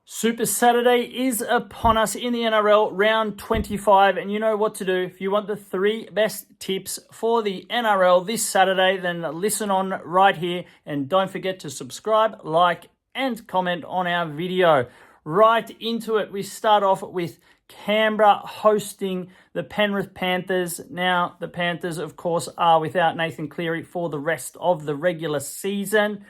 Super Saturday is upon us in the NRL round 25, and you know what to do. If you want the 3 best tips for the NRL this Saturday, then listen on right here, and don't forget to subscribe, like, and comment on our video. Right into it, we start off with Canberra hosting the Penrith Panthers. Now, the Panthers, of course, are without Nathan Cleary for the rest of the regular season.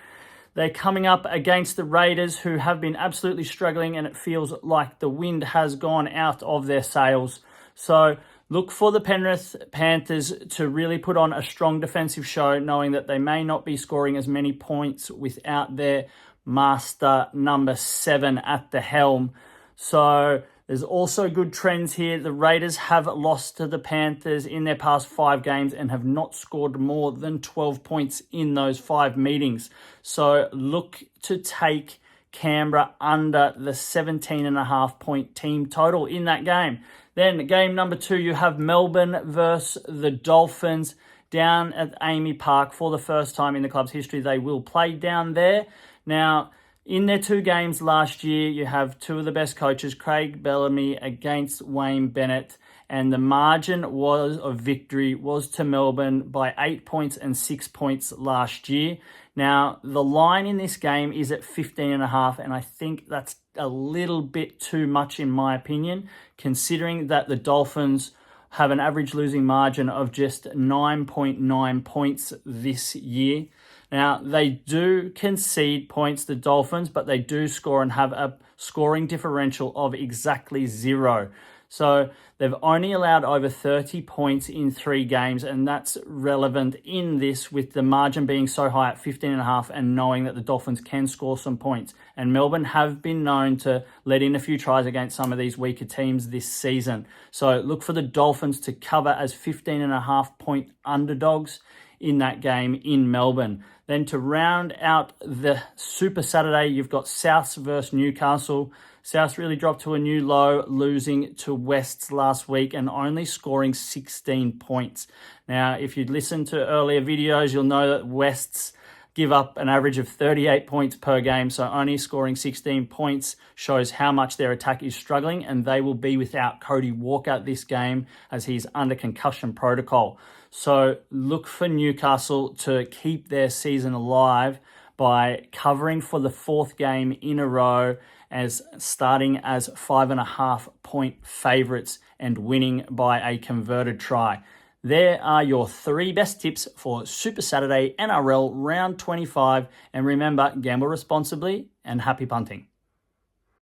They're coming up against the Raiders, who have been absolutely struggling, and it feels like the wind has gone out of their sails. So look for the Penrith Panthers to really put on a strong defensive show, knowing that they may not be scoring as many points without their master number 7 at the helm. So there's also good trends here. The Raiders have lost to the Panthers in their past 5 games and have not scored more than 12 points in those 5 meetings. So look to take Canberra under the 17.5 point team total in that game. Then game number 2, you have Melbourne versus the Dolphins down at Amy Park for the first time in the club's history. They will play down there. Now, in their 2 games last year, you have 2 of the best coaches, Craig Bellamy against Wayne Bennett, and the margin of victory was to Melbourne by 8 points and 6 points last year. Now, the line in this game is at 15.5, and I think that's a little bit too much in my opinion, considering that the Dolphins have an average losing margin of just 9.9 points this year. Now, they do concede points, the Dolphins, but they do score and have a scoring differential of exactly 0. So they've only allowed over 30 points in 3 games, and that's relevant in this with the margin being so high at 15.5 and knowing that the Dolphins can score some points. And Melbourne have been known to let in a few tries against some of these weaker teams this season. So look for the Dolphins to cover as 15.5 point underdogs in that game in Melbourne. Then to round out the Super Saturday, you've got Souths versus Newcastle. Souths really dropped to a new low, losing to Wests last week and only scoring 16 points. Now, if you'd listened to earlier videos, you'll know that Wests give up an average of 38 points per game, so only scoring 16 points shows how much their attack is struggling, and they will be without Cody Walker this game as he's under concussion protocol. So look for Newcastle to keep their season alive by covering for the 4th game in a row, as starting as 5.5 point favourites and winning by a converted try. There are your 3 best tips for Super Saturday NRL round 25. And remember, gamble responsibly and happy punting.